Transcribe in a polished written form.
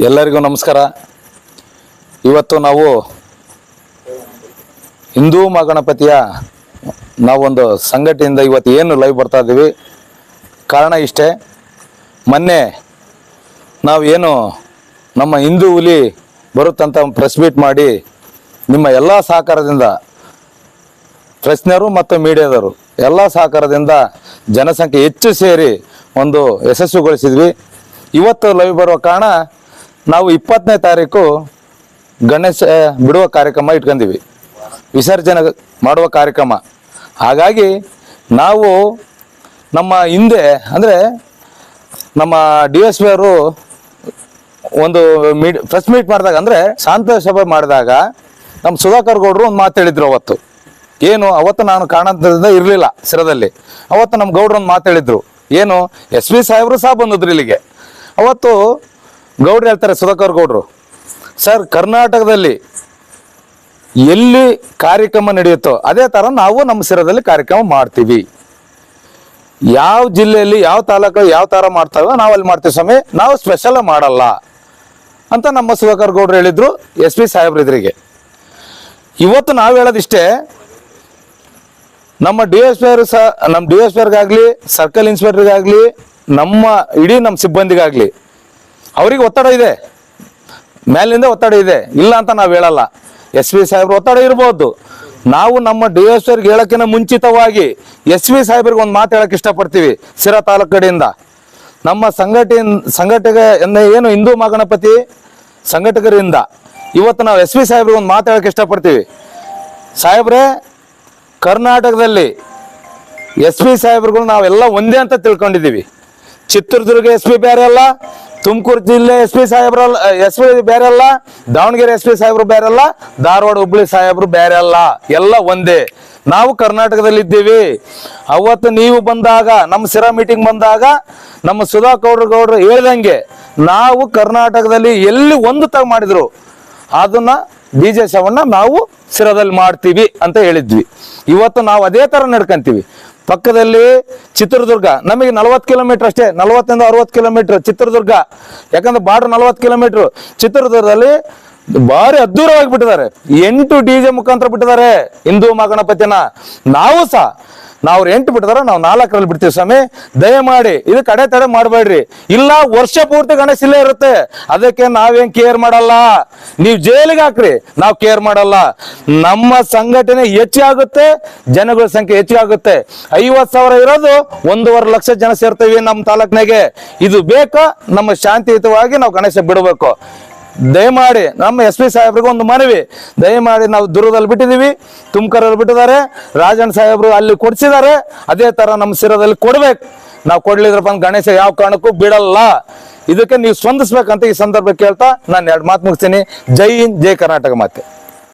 ಎಲ್ಲರಿಗೂ ನಮಸ್ಕಾರ. ಇವತ್ತು ನಾವು ಹಿಂದೂ ಮಹಾಗಣಪತಿಯ ನಾವೊಂದು ಸಂಘಟನೆಯಿಂದ ಇವತ್ತು ಏನು ಲೈವ್ ಬರ್ತಾ ಇದ್ದೀವಿ. ಕಾರಣ ಇಷ್ಟೇ, ಮೊನ್ನೆ ನಾವು ಏನು ನಮ್ಮ ಹಿಂದೂ ಹುಲಿ ಬರುತ್ತಂತ ಪ್ರೆಸ್ ಮೀಟ್ ಮಾಡಿ ನಿಮ್ಮ ಎಲ್ಲ ಸಹಕಾರದಿಂದ, ಪ್ರೆಸ್ನರು ಮತ್ತು ಮೀಡಿಯಾದವರು ಎಲ್ಲ ಸಹಕಾರದಿಂದ ಜನಸಂಖ್ಯೆ ಹೆಚ್ಚು ಸೇರಿ ಒಂದು ಯಶಸ್ವಿಗೊಳಿಸಿದ್ವಿ. ಇವತ್ತು ಲೈವ್ ಬರುವ ಕಾರಣ ನಾವು 20ನೇ ತಾರೀಕು ಗಣೇಶ ಬಿಡುವ ಕಾರ್ಯಕ್ರಮ ಇಟ್ಕೊಂಡಿವಿ, ವಿಸರ್ಜನೆ ಮಾಡುವ ಕಾರ್ಯಕ್ರಮ. ಹಾಗಾಗಿ ನಾವು ನಮ್ಮ ಹಿಂದೆ ಅಂದರೆ ನಮ್ಮ DSP ಅವರು ಒಂದು ಪ್ರೆಸ್ ಮೀಟ್ ಮಾಡಿದಾಗ, ಅಂದರೆ ಶಾಂತ ಸಭೆ ಮಾಡಿದಾಗ ನಮ್ಮ ಸುಧಾಕರ್ ಗೌಡರು ಒಂದು ಮಾತು ಹೇಳಿದ್ರು. ಅವತ್ತು ಏನು, ಅವತ್ತು ನಾನು ಕಾರಣದಿಂದ ಇರಲಿಲ್ಲ ಸಿರದಲ್ಲಿ. ಅವತ್ತು ನಮ್ಮ ಗೌಡ್ರು ಒಂದು ಮಾತು ಹೇಳಿದ್ರು. ಏನು, SP ಸಾಹೇಬರು ಸಹ ಬಂದಿದ್ರು ಇಲ್ಲಿಗೆ. ಅವತ್ತು ಗೌಡ್ರು ಹೇಳ್ತಾರೆ, ಸುಧಾಕರ್ ಗೌಡ್ರು, ಸರ್ ಕರ್ನಾಟಕದಲ್ಲಿ ಎಲ್ಲಿ ಕಾರ್ಯಕ್ರಮ ನಡೆಯುತ್ತೋ ಅದೇ ಥರ ನಾವು ನಮ್ಮ ಸಿರದಲ್ಲಿ ಕಾರ್ಯಕ್ರಮ ಮಾಡ್ತೀವಿ. ಯಾವ ಜಿಲ್ಲೆಯಲ್ಲಿ ಯಾವ ತಾಲೂಕು ಯಾವ ಥರ ಮಾಡ್ತಾವೋ ನಾವು ಅಲ್ಲಿ ಮಾಡ್ತೀವಿ ಸ್ವಾಮಿ, ನಾವು ಸ್ಪೆಷಲ್ ಮಾಡಲ್ಲ ಅಂತ ನಮ್ಮ ಸುಧಾಕರ್ ಗೌಡ್ರು ಹೇಳಿದ್ರು SP ಸಾಹೇಬ್ರು ಎದುರಿಗೆ. ಇವತ್ತು ನಾವು ಹೇಳೋದಿಷ್ಟೇ, ನಮ್ಮ DSP ಅವರು ಸಹ, ನಮ್ಮ DSP ಅವ್ರಿಗಾಗಲಿ, ಸರ್ಕಲ್ ಇನ್ಸ್ಪೆಕ್ಟರ್ಗಾಗಲಿ, ನಮ್ಮ ಇಡೀ ನಮ್ಮ ಸಿಬ್ಬಂದಿಗಾಗಲಿ ಅವ್ರಿಗೆ ಒತ್ತಡ ಇದೆ, ಮೇಲಿಂದ ಒತ್ತಡ ಇದೆ, ಇಲ್ಲ ಅಂತ ನಾವು ಹೇಳಲ್ಲ. SP ಸಾಹೇಬ್ರು ಒತ್ತಡ ಇರ್ಬೋದು. ನಾವು ನಮ್ಮ DSP ಅವ್ರಿಗೆ ಹೇಳೋಕ್ಕಿಂತ ಮುಂಚಿತವಾಗಿ SP ಸಾಹೇಬ್ರಿಗೆ ಒಂದು ಮಾತು ಹೇಳಕ್ಕೆ ಇಷ್ಟಪಡ್ತೀವಿ. ಸಿರಾ ತಾಲೂಕು ಕಡೆಯಿಂದ ನಮ್ಮ ಸಂಘಟಕ ಏನು ಹಿಂದೂ ಮಹಾಗಣಪತಿ ಸಂಘಟಕರಿಂದ ಇವತ್ತು ನಾವು SP ಸಾಹೇಬ್ರಿಗೆ ಒಂದು ಮಾತು ಹೇಳಕ್ಕೆ ಇಷ್ಟಪಡ್ತೀವಿ. ಸಾಹೇಬ್ರೆ, ಕರ್ನಾಟಕದಲ್ಲಿ SP ಸಾಹೇಬ್ರುಗಳು ನಾವೆಲ್ಲ ಒಂದೇ ಅಂತ ತಿಳ್ಕೊಂಡಿದ್ದೀವಿ. ಚಿತ್ರದುರ್ಗ SP ಬೇರೆ ಅಲ್ಲ, ತುಮಕೂರು ಜಿಲ್ಲೆ SP ಸಾಹೇಬ್ರಲ್ಲ, SP ಬೇರೆ ಅಲ್ಲ, ದಾವಣಗೆರೆ SP ಸಾಹೇಬ್ರು ಬೇರೆ ಅಲ್ಲ, ಧಾರವಾಡ ಹುಬ್ಬಳ್ಳಿ ಸಾಹೇಬ್ರು ಬೇರೆ ಅಲ್ಲ, ಎಲ್ಲ ಒಂದೇ. ನಾವು ಕರ್ನಾಟಕದಲ್ಲಿ ಇದ್ದೀವಿ. ಅವತ್ತು ನೀವು ಬಂದಾಗ, ನಮ್ಮ ಸಿರಾ ಮೀಟಿಂಗ್ ಬಂದಾಗ ನಮ್ಮ ಸುಧಾಕರ್ ಗೌಡ್ರು ಹೇಳ್ದಂಗೆ ನಾವು ಕರ್ನಾಟಕದಲ್ಲಿ ಎಲ್ಲಿ ಒಂದು ತಾವು ಮಾಡಿದ್ರು ಅದನ್ನ DJ ಶವನ್ನ ನಾವು ಸಿರಾದಲ್ಲಿ ಮಾಡ್ತೀವಿ ಅಂತ ಹೇಳಿದ್ವಿ. ಇವತ್ತು ನಾವು ಅದೇ ಥರ ನಡ್ಕೊಂತೀವಿ. ಪಕ್ಕದಲ್ಲಿ ಚಿತ್ರದುರ್ಗ, ನಮಗೆ 40 ಕಿಲೋಮೀಟರ್ ಅಷ್ಟೇ, 40ಇಂದ 60 ಕಿಲೋಮೀಟರ್ ಚಿತ್ರದುರ್ಗ. ಯಾಕಂದ್ರೆ ಬಾರ್ಡರ್ 40 ಕಿಲೋಮೀಟರ್. ಚಿತ್ರದುರ್ಗದಲ್ಲಿ ಭಾರಿ ಅದ್ದೂರವಾಗಿ ಬಿಟ್ಟಿದ್ದಾರೆ, 8 DJ ಮುಖಾಂತರ ಬಿಟ್ಟಿದ್ದಾರೆ ಹಿಂದೂ ಮಹಾಗಣಪತಿನ. ನಾವು ಸಹ ನಾವು 8 ಬಿಟ್ಟಿದ್ದಾರೆ, ನಾವು 4ರಲ್ಲಿ ಬಿಡ್ತೀವಿ ಸ್ವಾಮಿ. ದಯಮಾಡಿ ಇದು ಕಡೆ ತಡೆ ಮಾಡಬೇಡ್ರಿ. ಇಲ್ಲ, ವರ್ಷ ಪೂರ್ತಿ ಗಣೇಶ ಇಲ್ಲೇ ಇರುತ್ತೆ, ಅದಕ್ಕೆ ನಾವೇನ್ ಕೇರ್ ಮಾಡಲ್ಲ. ನೀವು ಜೈಲಿಗೆ ಹಾಕ್ರಿ, ನಾವು ಕೇರ್ ಮಾಡಲ್ಲ. ನಮ್ಮ ಸಂಘಟನೆ ಹೆಚ್ಚಾಗುತ್ತೆ, ಜನಗಳ ಸಂಖ್ಯೆ ಹೆಚ್ಚಾಗುತ್ತೆ. 50,000 ಇರೋದು 1.5 ಲಕ್ಷ ಜನ ಸೇರ್ತೀವಿ ನಮ್ಮ ತಾಲೂಕಿನಾಗೆ. ಇದು ಬೇಕಾ? ನಮ್ಮ ಶಾಂತಿಯುತವಾಗಿ ನಾವು ಗಣೇಶ ಬಿಡಬೇಕು. ದಯಮಾಡಿ ನಮ್ಮ SP ಸಾಹೇಬ್ರಿಗೆ ಒಂದು ಮನವಿ, ದಯಮಾಡಿ ನಾವು ದುರ್ಗದಲ್ಲಿ ಬಿಟ್ಟಿದ್ದೀವಿ, ತುಮಕೂರಲ್ಲಿ ಬಿಟ್ಟಿದ್ದಾರೆ, ರಾಜಣ್ಣ ಸಾಹೇಬ್ರು ಅಲ್ಲಿ ಕೊಡ್ಸಿದ್ದಾರೆ, ಅದೇ ತರ ನಮ್ಮ ಸಿರದಲ್ಲಿ ಕೊಡ್ಬೇಕು. ನಾವು ಕೊಡ್ಲಿದ್ರಪ್ಪ ಗಣೇಶ ಯಾವ ಕಾರಣಕ್ಕೂ ಬಿಡಲ್ಲ. ಇದಕ್ಕೆ ನೀವು ಸ್ಪಂದಿಸ್ಬೇಕಂತ ಈ ಸಂದರ್ಭ ಕೇಳ್ತಾ ನಾನು 2 ಮಾತು ಮುಗಿಸ್ತೀನಿ. ಜೈ ಹಿಂದ್, ಜೈ ಕರ್ನಾಟಕ ಮಾತೆ.